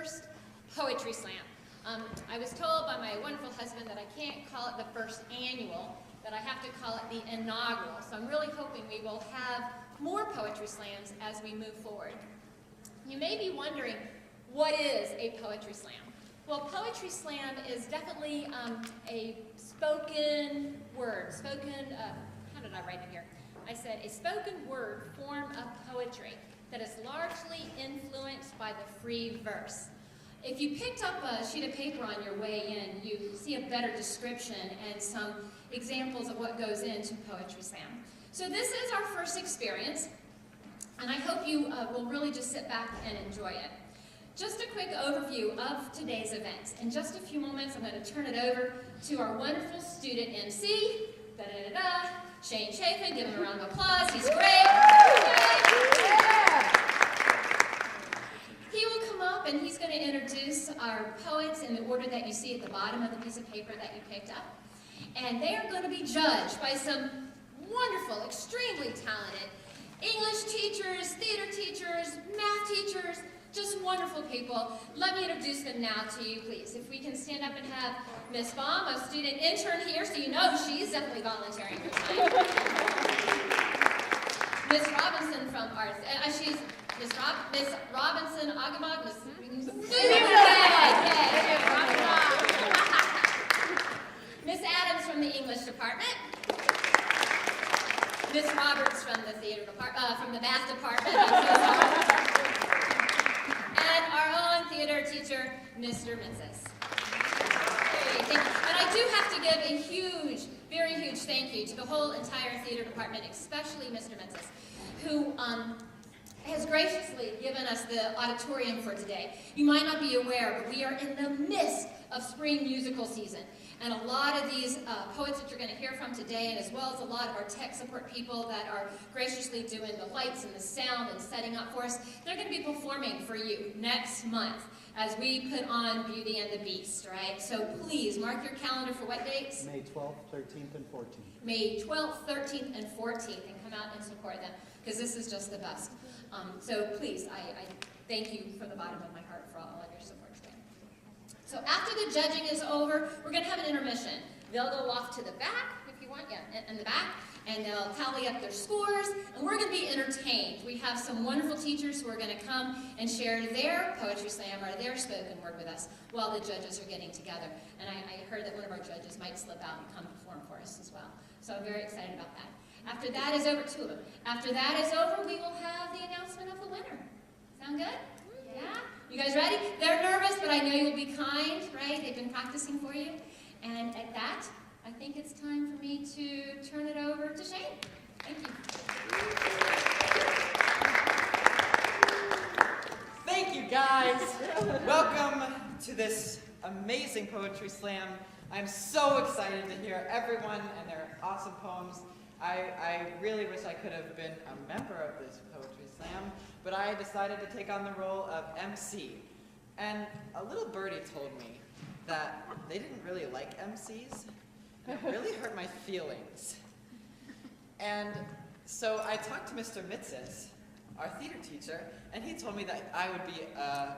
first Poetry Slam. I was told by my wonderful husband that I can't call it the first annual, that I have to call it the inaugural. So I'm really hoping we will have more Poetry Slams as we move forward. You may be wondering, what is a Poetry Slam? Well, Poetry Slam is definitely a spoken word, how did I write it here? I said a spoken word form of poetry that is largely influenced by the free verse. If you picked up a sheet of paper on your way in, you see a better description and some examples of what goes into Poetry Slam. So this is our first experience, and I hope you will really just sit back and enjoy it. Just a quick overview of today's event. In just a few moments, I'm going to turn it over to our wonderful student MC, Shane Chafin. Give him a round of applause. He's great. He will come up and he's going to introduce our poets in the order that you see at the bottom of the piece of paper that you picked up. And they are going to be judged by some wonderful, extremely talented English teachers, theater teachers, math teachers, just wonderful people. Let me introduce them now to you, please. If we can stand up and have Miss Baum, a student intern here, so you know she's definitely volunteering her time. Miss Robinson from Arts. She's Miss Robinson Agamog. Miss Adams from the English department. Miss Roberts from the theater department, from the math department. And our own theater teacher, Mr. Menzies. And I do have to give a huge, very huge thank you to the whole entire theater department, especially Mr. Menzies, who has graciously given us the auditorium for today. You might not be aware, but we are in the midst of spring musical season. And a lot of these poets that you're going to hear from today, and as well as a lot of our tech support people that are graciously doing the lights and the sound and setting up for us, they're going to be performing for you next month as we put on Beauty and the Beast, right? So please mark your calendar for what dates? May 12th, 13th, and 14th. May 12th, 13th, and 14th, and come out and support them, because this is just the best. So please, I thank you from the bottom of my heart for all of your support today. So after the judging is over, we're going to have an intermission. They'll go off to the back, if you want, in the back, and they'll tally up their scores, and we're going to be entertained. We have some wonderful teachers who are going to come and share their Poetry Slam or their spoken word with us while the judges are getting together. And I heard that one of our judges might slip out and come perform for us as well. So I'm very excited about that. After that is over, two of them. After that is over, we will have the announcement of the winner. Sound good? Yeah? You guys ready? They're nervous, but I know you'll be kind, right? They've been practicing for you. And at that, I think it's time for me to turn it over to Shane. Thank you. Thank you, guys. Welcome to this amazing Poetry Slam. I'm so excited to hear everyone and their awesome poems. I really wish I could have been a member of this Poetry Slam, but I decided to take on the role of MC. And a little birdie told me that they didn't really like MCs. It really hurt my feelings. And so I talked to Mr. Mitzis, our theater teacher, and he told me that I would be an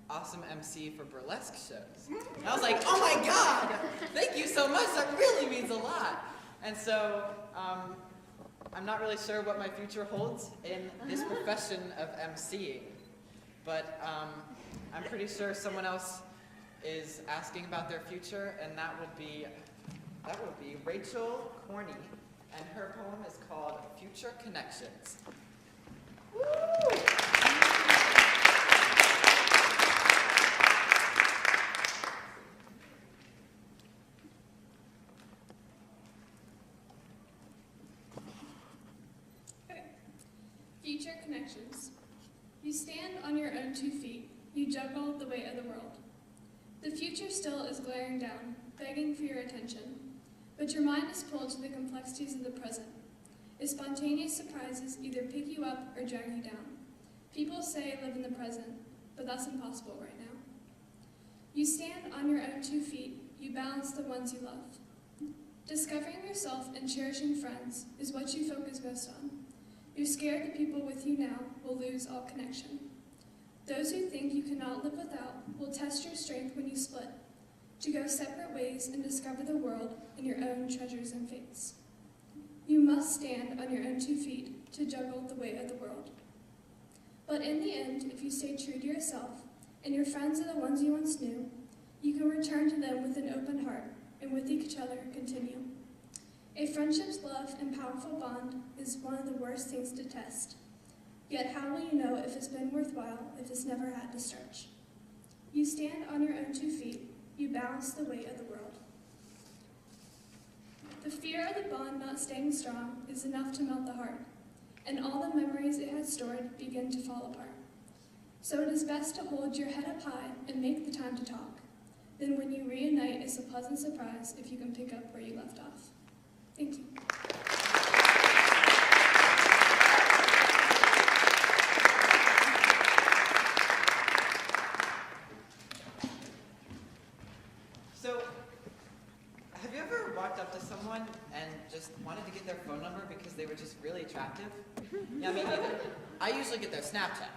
awesome MC for burlesque shows. And I was like, oh my God, thank you so much, that really means a lot. And so I'm not really sure what my future holds in this profession of MCing, but I'm pretty sure someone else is asking about their future, and that would be Rachel Corney, and her poem is called Future Connections. Woo! Future connections. You stand on your own 2 feet. You juggle the weight of the world. The future still is glaring down, begging for your attention. But your mind is pulled to the complexities of the present. Its spontaneous surprises either pick you up or drag you down. People say live in the present, but that's impossible right now. You stand on your own 2 feet. You balance the ones you love. Discovering yourself and cherishing friends is what you focus most on. You're scared the people with you now will lose all connection. Those who think you cannot live without will test your strength when you split, to go separate ways and discover the world and your own treasures and fates. You must stand on your own 2 feet to juggle the weight of the world. But in the end, if you stay true to yourself, and your friends are the ones you once knew, you can return to them with an open heart, and with each other continue. A friendship's love and powerful bond is one of the worst things to test. Yet how will you know if it's been worthwhile if it's never had to stretch? You stand on your own 2 feet, you balance the weight of the world. The fear of the bond not staying strong is enough to melt the heart, and all the memories it has stored begin to fall apart. So it is best to hold your head up high and make the time to talk. Then when you reunite, it's a pleasant surprise if you can pick up where you left off. Thank you. So, have you ever walked up to someone and just wanted to get their phone number because they were just really attractive? Yeah, me neither. I usually get their Snapchat,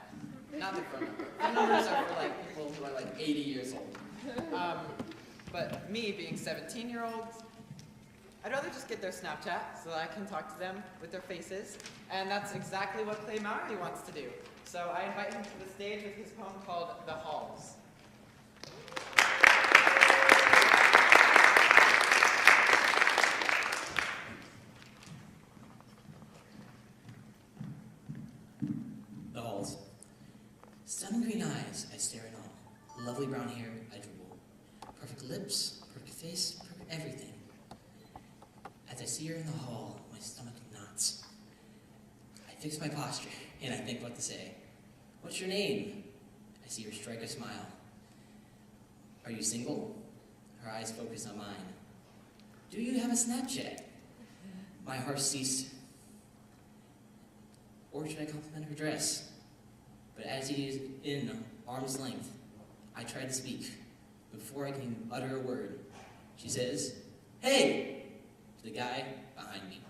not their phone number. Phone numbers are for like people who are like 80 years old. But me being 17-year-olds, I'd rather just get their Snapchat so that I can talk to them with their faces, and that's exactly what Clay Mowry wants to do. So I invite him to the stage with his poem called The Halls. The halls. Stunning green eyes, I stare in awe. Lovely brown hair, I drool. Perfect lips, perfect face, perfect everything. As I see her in the hall, my stomach knots. I fix my posture, and I think what to say. What's your name? I see her strike a smile. Are you single? Her eyes focus on mine. Do you have a Snapchat? My heart ceased. Or should I compliment her dress? But as he is in arm's length, I try to speak. Before I can utter a word, she says, "Hey!" to the guy behind me.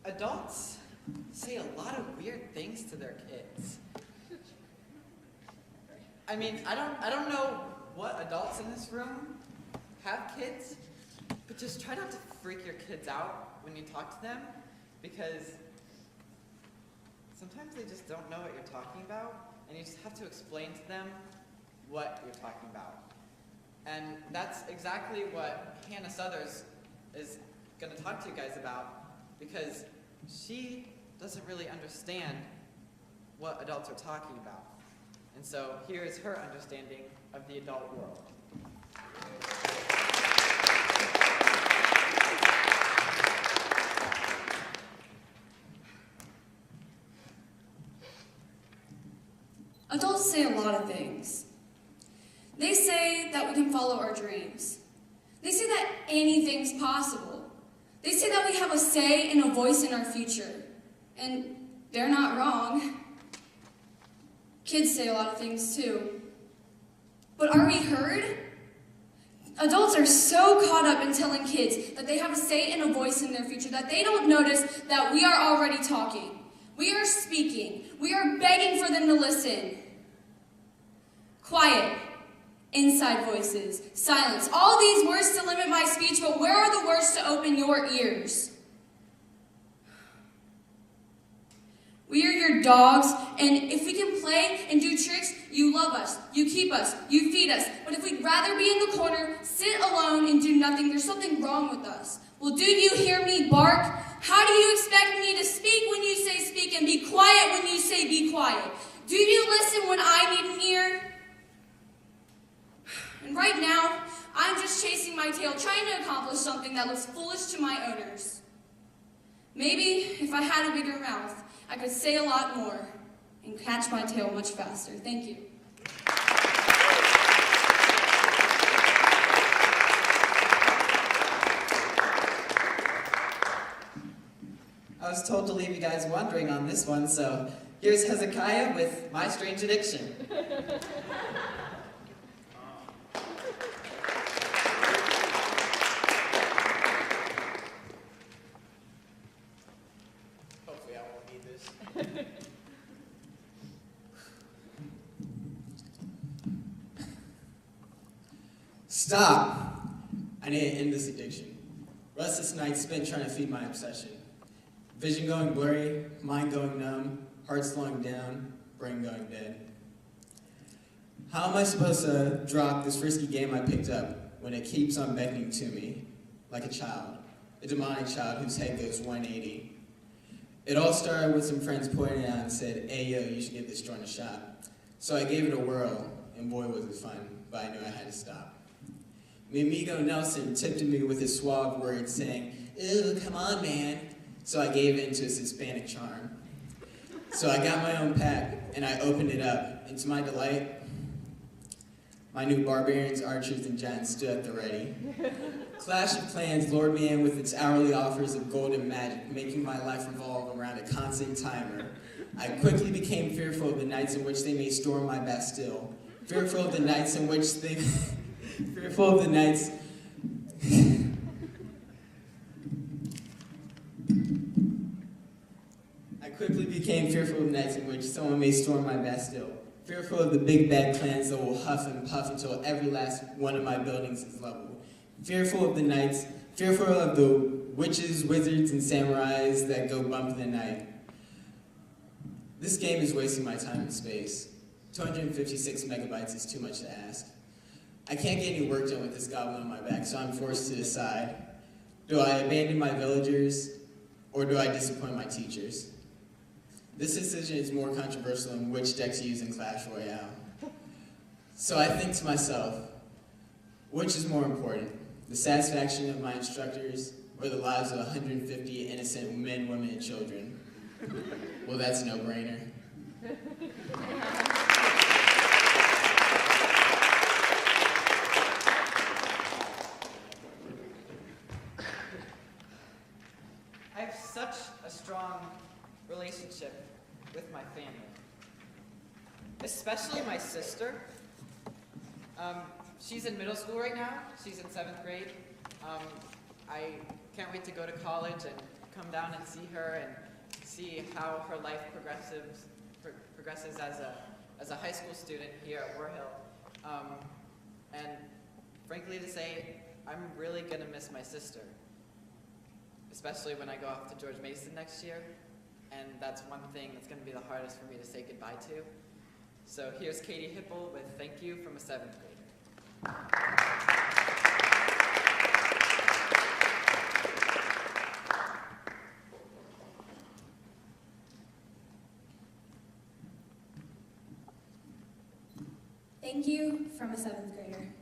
Adults say a lot of weird things to their kids. I mean, I don't know what adults in this room have kids, but just try not to freak your kids out when you talk to them, because sometimes they just don't know what you're talking about, and you just have to explain to them what you're talking about. And that's exactly what Hannah Suthers is going to talk to you guys about, because she doesn't really understand what adults are talking about. And so here is her understanding of the adult world. Adults say a lot of things. They say that we can follow our dreams. They say that anything's possible. They say that we have a say and a voice in our future. And they're not wrong. Kids say a lot of things too. But are we heard? Adults are so caught up in telling kids that they have a say and a voice in their future that they don't notice that we are already talking. We are speaking. We are begging for them to listen. Quiet, inside voices, silence. All these words to limit my speech, but where are the words to open your ears? We are your dogs, and if we can play and do tricks, you love us, you keep us, you feed us. But if we'd rather be in the corner, sit alone, and do nothing, there's something wrong with us. Well, do you hear me bark? How do you expect me to speak when you say speak and be quiet when you say be quiet? Do you listen when I need an ear? And right now, I'm just chasing my tail, trying to accomplish something that looks foolish to my owners. Maybe if I had a bigger mouth, I could say a lot more and catch my tail much faster. Thank you. I was told to leave you guys wondering on this one, so here's Hezekiah with My Strange Addiction. Stop! I need to end this addiction. Restless nights spent trying to feed my obsession. Vision going blurry, mind going numb, heart slowing down, brain going dead. How am I supposed to drop this risky game I picked up when it keeps on beckoning to me, like a child, a demonic child whose head goes 180? It all started with some friends pointing out and said, "Hey yo, you should give this joint a shot." So I gave it a whirl, and boy was it fun, but I knew I had to stop. Mi amigo Nelson tipped me with his suave words saying, "Ew, come on, man." So I gave in to his Hispanic charm. So I got my own pack, and I opened it up, and to my delight, my new barbarians, archers, and giants stood at the ready. Clash of Clans lured me in with its hourly offers of gold and magic, making my life revolve around a constant timer. I quickly became fearful of the nights in which they may storm my Bastille, fearful of the nights in which they... fearful of the nights... I quickly became fearful of the nights in which someone may storm my Bastille, fearful of the big bad clans that will huff and puff until every last one of my buildings is leveled, fearful of the nights, fearful of the witches, wizards, and samurais that go bump in the night. This game is wasting my time and space. 256 megabytes is too much to ask. I can't get any work done with this goblin on my back, so I'm forced to decide. Do I abandon my villagers, or do I disappoint my teachers? This decision is more controversial than which deck to use in Clash Royale. So I think to myself, which is more important, the satisfaction of my instructors or the lives of 150 innocent men, women, and children? Well, that's a no-brainer. I have such a strong relationship with my family, especially my sister. She's in middle school right now. She's in 7th grade. I can't wait to go to college and come down and see her and see how her life progresses as a high school student here at Warhill. And frankly to say, I'm really gonna miss my sister, especially when I go off to George Mason next year. And that's one thing that's gonna be the hardest for me to say goodbye to. So here's Katie Hipple with "Thank You" from a 7th grader. Thank you from a 7th grader.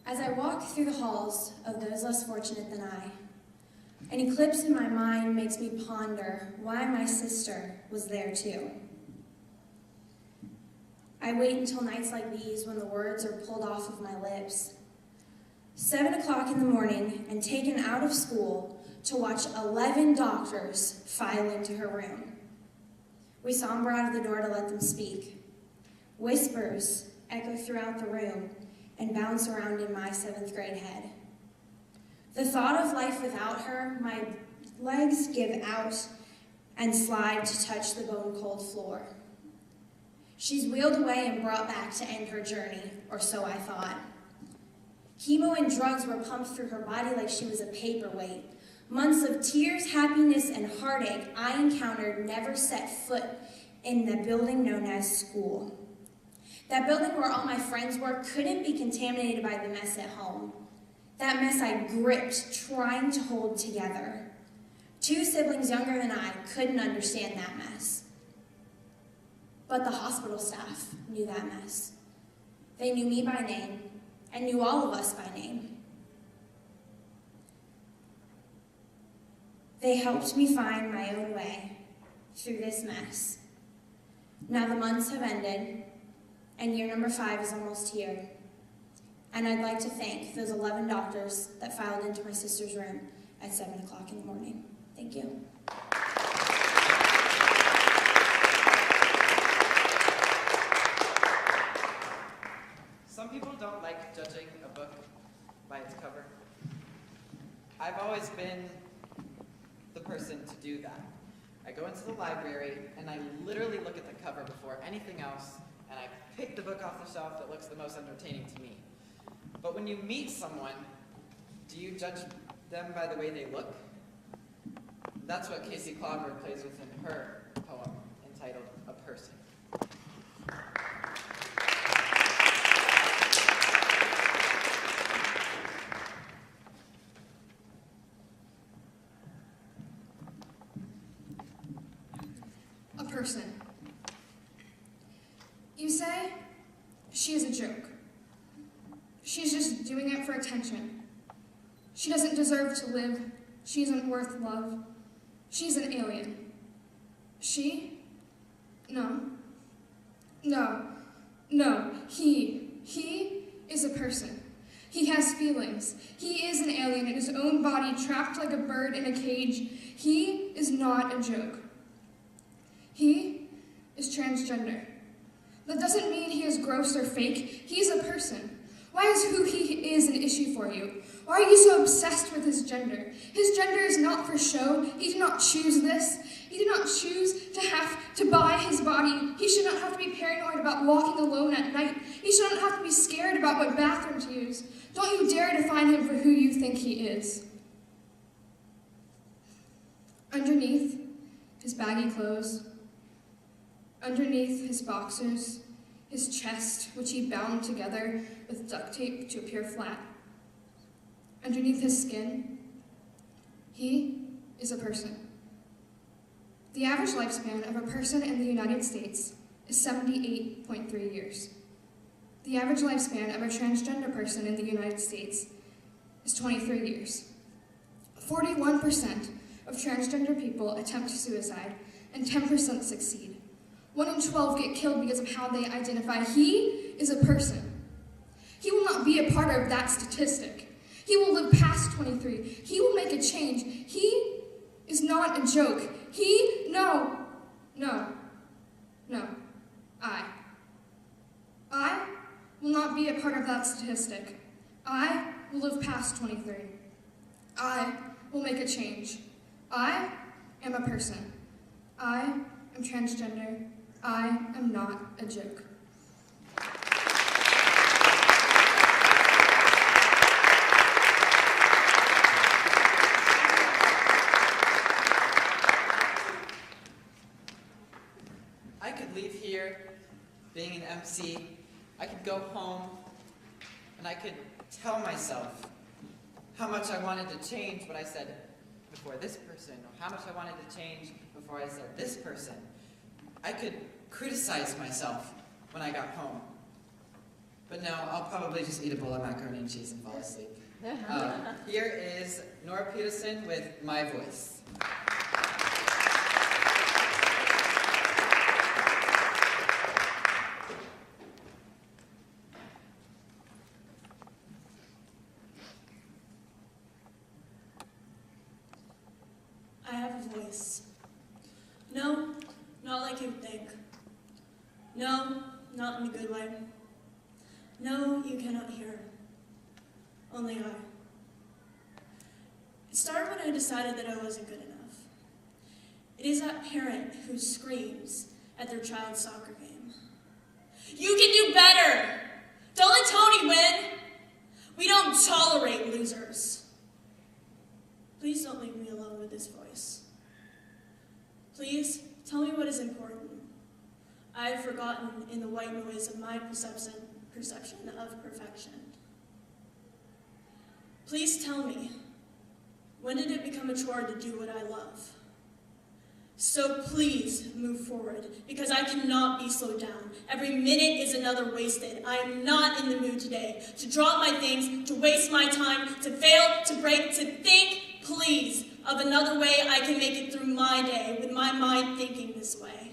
As I walk through the halls of those less fortunate than I, an eclipse in my mind makes me ponder why my sister was there too. I wait until nights like these when the words are pulled off of my lips. 7 o'clock in the morning and taken out of school to watch 11 doctors file into her room. We saunter out of the door to let them speak. Whispers echo throughout the room and bounce around in my 7th grade head. The thought of life without her, my legs give out and slide to touch the bone-cold floor. She's wheeled away and brought back to end her journey, or so I thought. Chemo and drugs were pumped through her body like she was a paperweight. Months of tears, happiness, and heartache I encountered never set foot in the building known as school. That building where all my friends were couldn't be contaminated by the mess at home. That mess I gripped, trying to hold together. 2 siblings younger than I couldn't understand that mess. But the hospital staff knew that mess. They knew me by name and knew all of us by name. They helped me find my own way through this mess. Now the months have ended, and year number 5 is almost here. And I'd like to thank those 11 doctors that filed into my sister's room at 7 o'clock in the morning. Thank you. Some people don't like judging a book by its cover. I've always been the person to do do that. I go into the library and I literally look at the cover before anything else, and I pick the book off the shelf that looks the most entertaining to me. But when you meet someone, do you judge them by the way they look? That's what Casey Clauber plays with in her poem entitled A Person. A person. You say she is a joke. She's just doing it for attention. She doesn't deserve to live. She isn't worth love. She's an alien. She? No. No. No. He is a person. He has feelings. He is an alien in his own body, trapped like a bird in a cage. He is not a joke. He is transgender. That doesn't mean he is gross or fake. He's a person. Why is who he is an issue for you? Why are you so obsessed with his gender? His gender is not for show. He did not choose this. He did not choose to have to buy his body. He should not have to be paranoid about walking alone at night. He should not have to be scared about what bathroom to use. Don't you dare define him for who you think he is. Underneath his baggy clothes, underneath his boxers, his chest, which he bound together with duct tape to appear flat. Underneath his skin, he is a person. The average lifespan of a person in the United States is 78.3 years. The average lifespan of a transgender person in the United States is 23 years. 41% of transgender people attempt suicide, and 10% succeed. 1 in 12 get killed because of how they identify. He is a person. He will not be a part of that statistic. He will live past 23. He will make a change. He is not a joke. I will not be a part of that statistic. I will live past 23. I will make a change. I am a person. I am transgender. I am not a joke. I could leave here being an MC. I could go home and I could tell myself how much I wanted to change what I said before this person, or how much I wanted to change before I said this person. I could criticize myself when I got home. But no, I'll probably just eat a bowl of macaroni and cheese and fall asleep. Here is Nora Peterson with My Voice. I have a voice. No, not like you think. No, not in a good way. No, you cannot hear. Only I. It started when I decided that I wasn't good enough. It is that parent who screams at their child's soccer game. You can do better! Don't let Tony win! We don't tolerate losers. Please don't leave me alone with this voice. Please tell me what is important. I have forgotten in the white noise of my perception of perfection. Please tell me, when did it become a chore to do what I love? So please move forward, because I cannot be slowed down. Every minute is another wasted. I am not in the mood today to drop my things, to waste my time, to fail, to break, to think, please, of another way I can make it through my day with my mind thinking this way.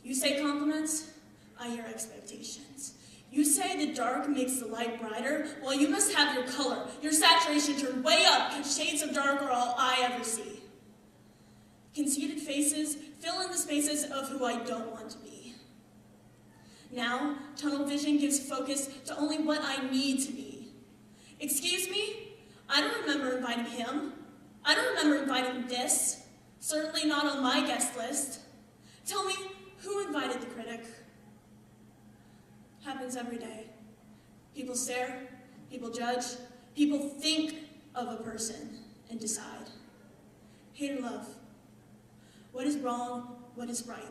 You say compliments, I hear expectations. You say the dark makes the light brighter, well, you must have your color, your saturation turned way up, because shades of dark are all I ever see. Conceited faces fill in the spaces of who I don't want to be. Now, tunnel vision gives focus to only what I need to be. Excuse me? I don't remember inviting him. I don't remember inviting this. Certainly not on my guest list. Tell me, who invited the critic? Happens every day. People stare, people judge, people think of a person and decide. Hate or love? What is wrong? What is right?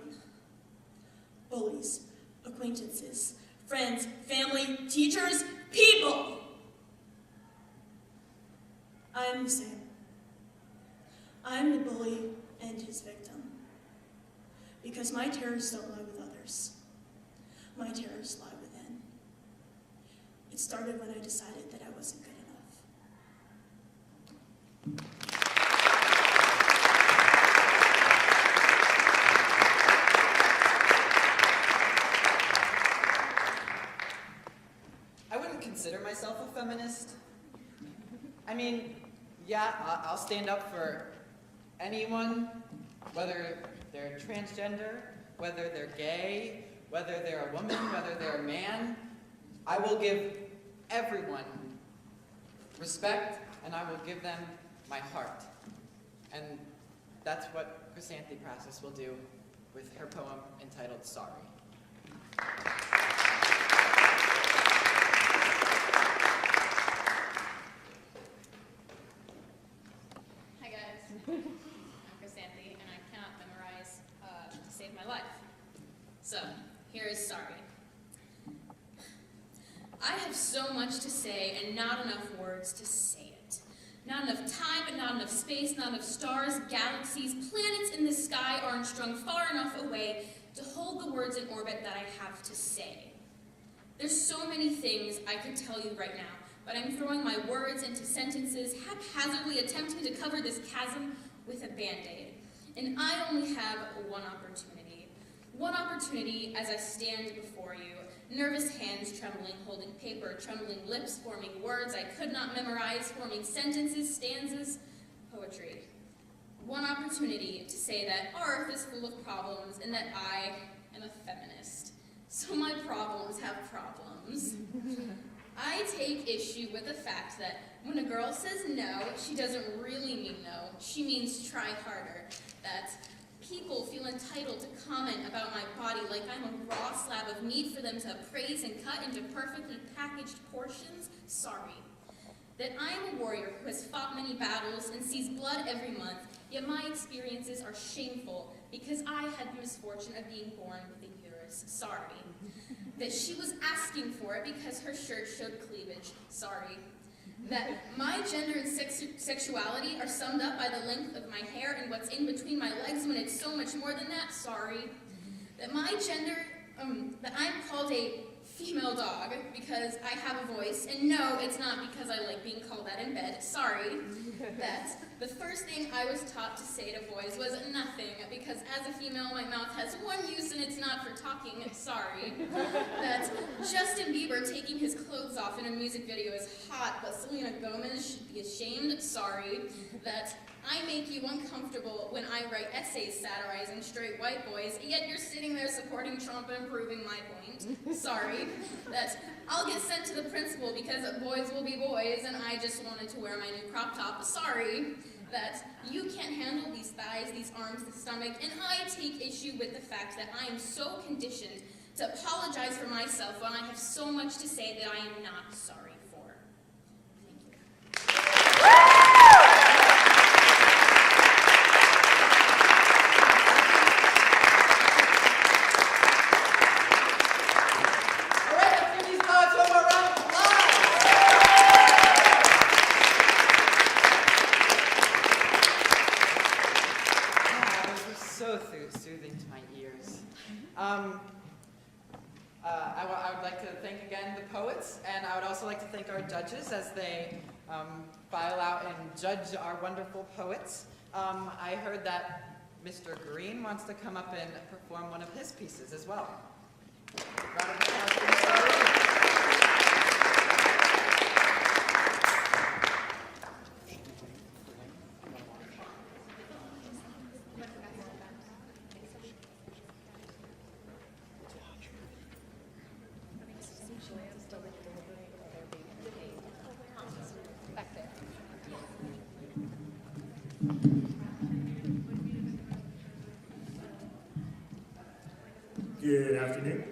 Bullies, acquaintances, friends, family, teachers, people. I am the same. I am the bully and his victim. Because my terrors don't lie with others. My terrors lie within. It started when I decided that I wasn't good enough. I wouldn't consider myself a feminist. I mean, yeah, I'll stand up for anyone, whether they're transgender, whether they're gay, whether they're a woman, whether they're a man. I will give everyone respect, and I will give them my heart. And that's what Chrysanthi Prasis will do with her poem entitled Sorry. Hi guys, I'm Chrysanthi, and I cannot memorize to save my life. So, here is Sorry. I have so much to say and not enough words to say it. Not enough time, but not enough space, not enough stars, galaxies, planets in the sky aren't strung far enough away to hold the words in orbit that I have to say. There's so many things I could tell you right now, but I'm throwing my words into sentences, haphazardly attempting to cover this chasm with a Band-Aid. And I only have one opportunity. One opportunity as I stand before you, nervous hands trembling, holding paper, trembling lips, forming words I could not memorize, forming sentences, stanzas, poetry. One opportunity to say that our earth is full of problems and that I am a feminist. So my problems have problems. I take issue with the fact that when a girl says no, she doesn't really mean no. She means try harder. That people feel entitled to comment about my body like I'm a raw slab of meat for them to praise and cut into perfectly packaged portions. Sorry. That I'm a warrior who has fought many battles and sees blood every month, yet my experiences are shameful because I had the misfortune of being born with a uterus. Sorry. That she was asking for it because her shirt showed cleavage. Sorry. That my gender and sexuality are summed up by the length of my hair and what's in between my legs when it's so much more than that. Sorry. That my gender, that I'm called a female dog because I have a voice, and no, it's not because I like being called that in bed. Sorry. That the first thing I was taught to say to boys was nothing because as a female, my mouth has one use and it's not for talking. Sorry. That Justin Bieber taking his clothes off in a music video is hot, but Selena Gomez should be ashamed. Sorry. That I make you uncomfortable when I write essays satirizing straight white boys, yet you're sitting there supporting Trump and proving my point. Sorry. That I'll get sent to the principal because boys will be boys and I just wanted to wear my new crop top. Sorry. That you can't handle these thighs, these arms, the stomach, and I take issue with the fact that I am so conditioned to apologize for myself when I have so much to say that I am not sorry for. Thank you. All right, let's give these poets one more round of applause. This was so soothing to my ears. I would like to thank again the poets, and I would also like to thank our judges as they file out and judge our wonderful poets. I heard that Mr. Green wants to come up and perform one of his pieces as well. Round of applause for Mr. Green. Back there. Good afternoon.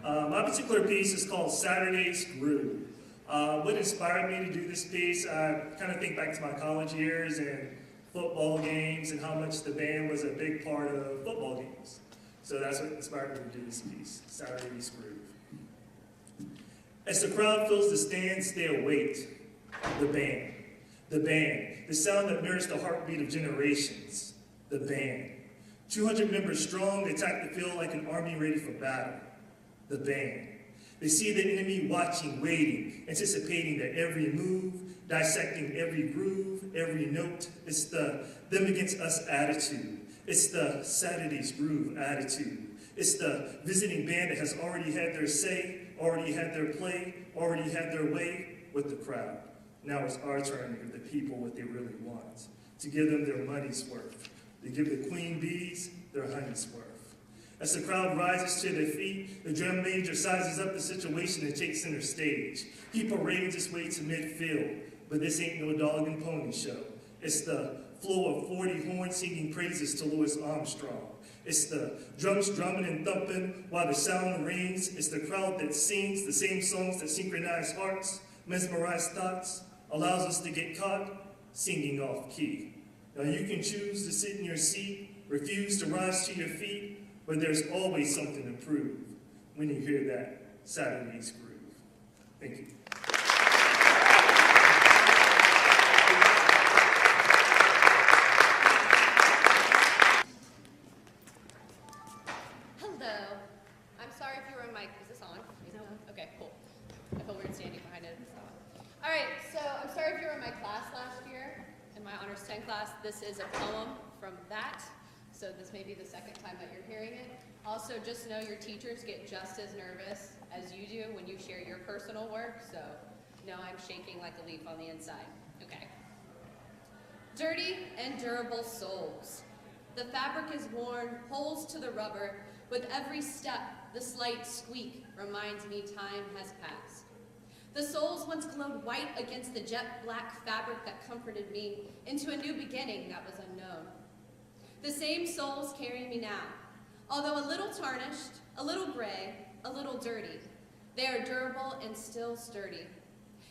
My particular piece is called Saturday's Groove. What inspired me to do this piece, I kind of think back to my college years and football games and how much the band was a big part of football games. So that's what inspired me to do this piece, Saturday's Groove. As the crowd fills the stands, they await the band, the sound that mirrors the heartbeat of generations, the band. 200 members strong, they attack the field like an army ready for battle, the band. They see the enemy watching, waiting, anticipating their every move, dissecting every groove, every note. It's the them against us attitude. It's the Saturday's Groove attitude. It's the visiting band that has already had their say, already had their play, already had their way with the crowd. Now it's our turn to give the people what they really want, to give them their money's worth, to give the queen bees their honey's worth. As the crowd rises to their feet, the drum major sizes up the situation and takes center stage. He parades his way to midfield, but this ain't no dog and pony show. It's the flow of 40 horns singing praises to Louis Armstrong. It's the drums drumming and thumping while the sound rings. It's the crowd that sings the same songs that synchronize hearts, mesmerize thoughts, allows us to get caught singing off key. Now you can choose to sit in your seat, refuse to rise to your feet, but there's always something to prove when you hear that Saturday's Groove. Thank you. Hello. I'm sorry if you were on mic. Is this on? Is it on? Okay, cool. I feel weird standing behind it. All right, so I'm sorry if you were in my class last year, in my Honors 10 class. This is a poem from that. So this may be the second time that you're hearing it. Also, just know your teachers get just as nervous as you do when you share your personal work, so know I'm shaking like a leaf on the inside. Okay. Dirty and durable soles. The fabric is worn, holes to the rubber. With every step, the slight squeak reminds me time has passed. The soles once glowed white against the jet black fabric that comforted me into a new beginning that was unknown. The same soles carry me now, although a little tarnished, a little gray, a little dirty. They are durable and still sturdy.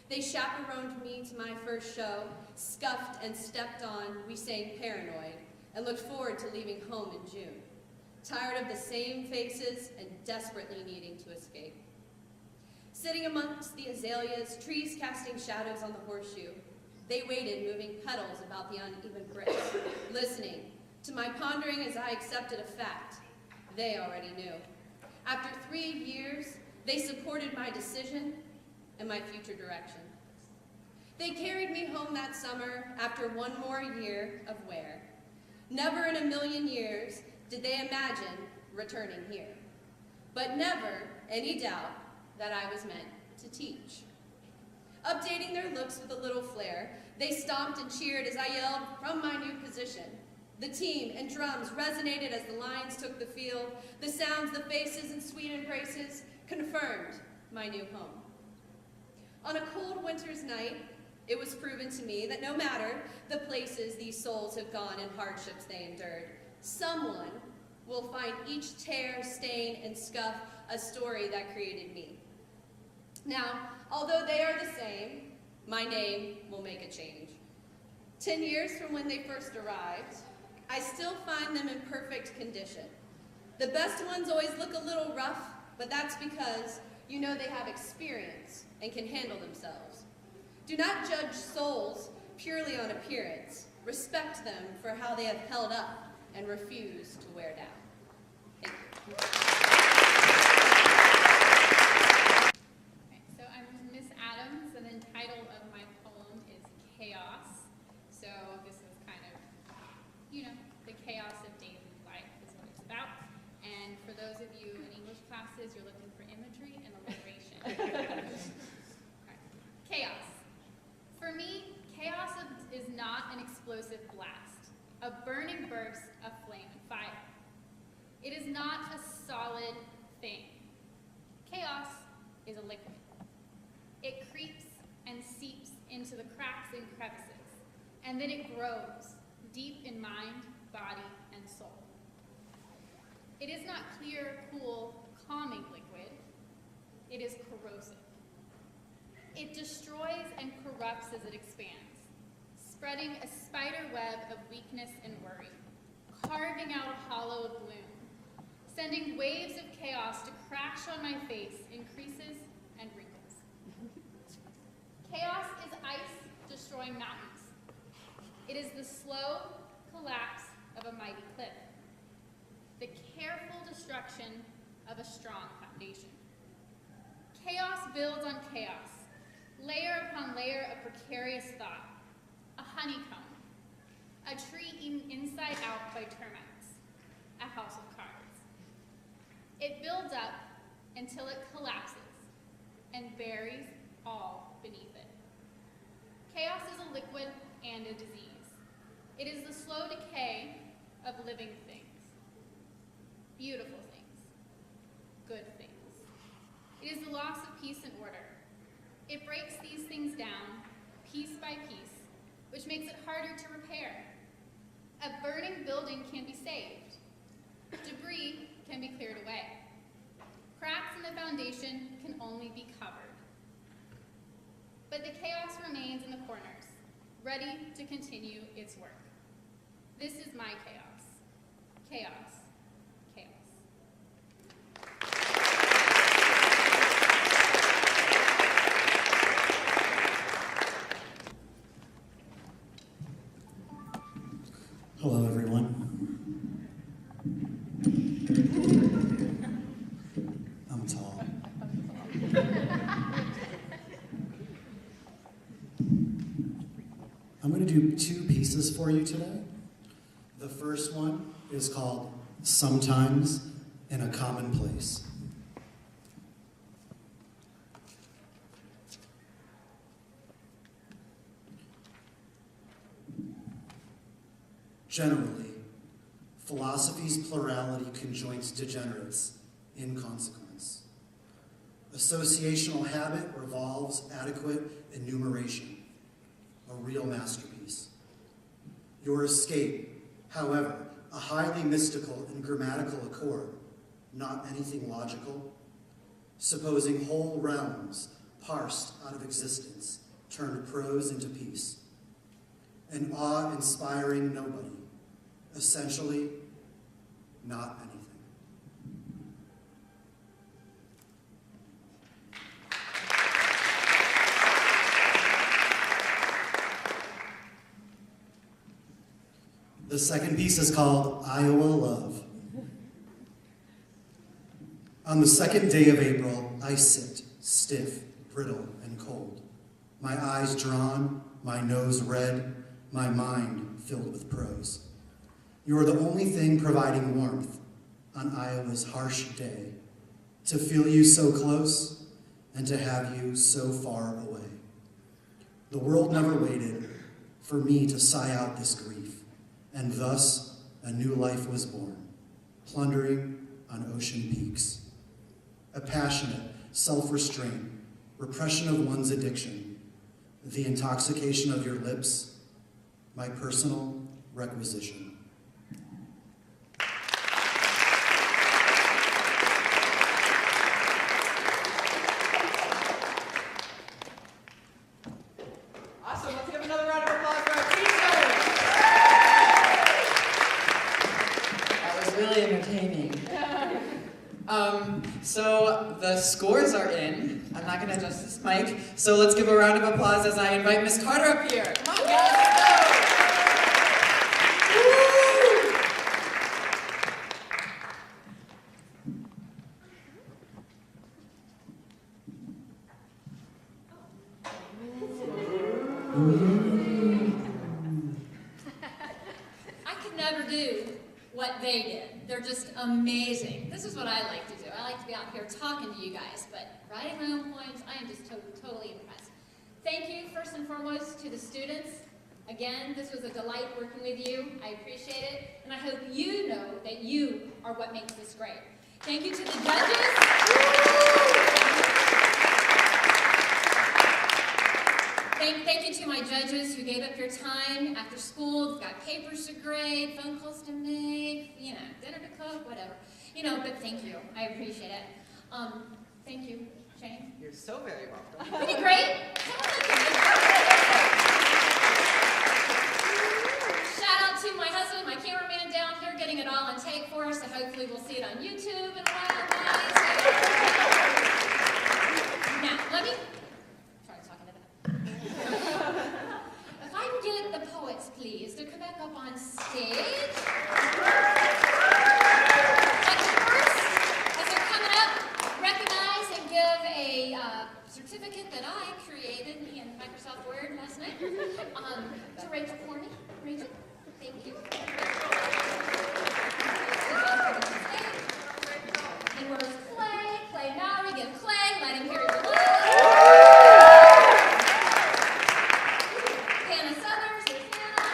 They chaperoned me to my first show, scuffed and stepped on, we sang Paranoid, and looked forward to leaving home in June. Tired of the same faces and desperately needing to escape. Sitting amongst the azaleas, trees casting shadows on the horseshoe, they waited, moving petals about the uneven bricks, listening to my pondering as I accepted a fact they already knew. After 3 years, they supported my decision and my future direction. They carried me home that summer after one more year of wear. Never in a million years did they imagine returning here, but never any doubt that I was meant to teach. Updating their looks with a little flair, they stomped and cheered as I yelled from my new position. The team and drums resonated as the lines took the field. The sounds, the faces, and sweet embraces confirmed my new home. On a cold winter's night, it was proven to me that no matter the places these souls have gone and hardships they endured, someone will find each tear, stain, and scuff a story that created me. Now, although they are the same, my name will make a change. 10 years from when they first arrived, I still find them in perfect condition. The best ones always look a little rough, but that's because you know they have experience and can handle themselves. Do not judge souls purely on appearance. Respect them for how they have held up and refused to wear down. Thank you. Okay, so I'm Miss Adams, and the title of my poem is Chaos. So this is kind of, you know, the chaos of daily life is what it's about. And for those of you in English classes, you're looking for imagery and alliteration. Right. Chaos. For me, chaos is not an explosive blast, a burning burst of flame and fire. It is not a solid thing. Chaos is a liquid. It creeps and seeps into the cracks and crevices, and then it grows deep in mind, body, and soul. It is not clear, cool, calming liquid. It is corrosive. It destroys and corrupts as it expands, spreading a spider web of weakness and worry, carving out a hollow of gloom, sending waves of chaos to crash on my face in creases and wrinkles. Chaos is ice destroying mountains. It is the slow collapse of a mighty cliff, the careful destruction of a strong foundation. Chaos builds on chaos, layer upon layer of precarious thought, a honeycomb, a tree eaten inside out by termites, a house of cards. It builds up until it collapses and buries all beneath it. Chaos is a liquid and a disease. It is the slow decay of living things, beautiful things, good things. It is the loss of peace and order. It breaks these things down, piece by piece, which makes it harder to repair. A burning building can be saved. Debris can be cleared away. Cracks in the foundation can only be covered. But the chaos remains in the corners, ready to continue its work. This is my chaos. Chaos. Chaos. Hello, everyone. I'm tall. I'm going to do 2 pieces for you today. The first one is called Sometimes in a Common Place. Generally, philosophy's plurality conjoins degenerates in consequence. Associational habit revolves adequate enumeration, a real masterpiece. Your escape, however, a highly mystical and grammatical accord, not anything logical, supposing whole realms parsed out of existence, turned prose into peace. An awe-inspiring nobody, essentially not anything. The second piece is called Iowa Love. On the second day of April, I sit, stiff, brittle, and cold. My eyes drawn, my nose red, my mind filled with prose. You are the only thing providing warmth on Iowa's harsh day, to feel you so close and to have you so far away. The world never waited for me to sigh out this grief, and thus a new life was born, plundering on ocean peaks. A passionate self-restraint, repression of one's addiction, the intoxication of your lips, my personal requisition. Awesome, let's give another round of applause for our teachers. That was really entertaining. So the scores are in. I'm not going to adjust this mic. So let's give a round of applause as I invite Miss Carter up here. Come on, guys, let's go. I could never do what they did. They're just amazing. This is what I like to do. I like to be out here talking to you guys, but writing my own poems, I am just totally impressed. Thank you, first and foremost, to the students. Again, this was a delight working with you. I appreciate it, and I hope you know that you are what makes this great. Thank you to the judges. Thank you to my judges who gave up your time after school. They've got papers to grade, phone calls to make, dinner to cook, whatever. But thank you. I appreciate it. Thank you, Shane. You're so very welcome. Pretty great. Shout out to my husband, my cameraman down here, getting it all on tape for us, so hopefully we'll see it on YouTube in a while, guys. Now, let me try talking to that. If I can get the poets, please, to come back up on stage. But first, as they're coming up, recognize and give a certificate that I created in Microsoft Word last night to Rachel Corney. Rachel, thank you. And where's Clay? Clay Mowry, give Clay, let him hear your love. Hannah Southers, here's Hannah.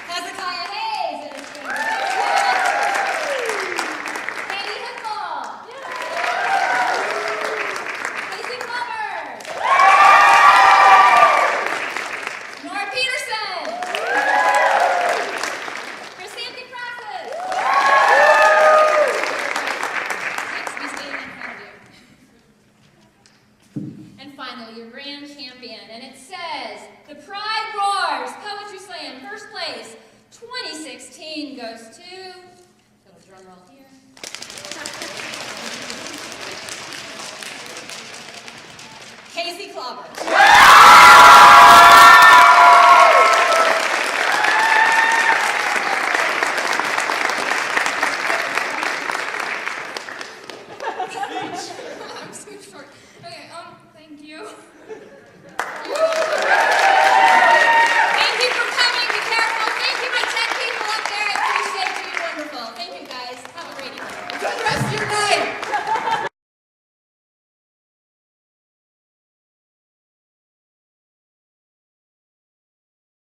Hezekiah Hayes, and his friend. Katie Hickle. Casey Glover. Nora Peterson. Chrisanthi Praxis. Thanks for standing in front of you. And finally, your grand champion, and it says, the Pride Roars Poetry Slam, first place, 2016 goes to, little drum roll here. Casey Clobber.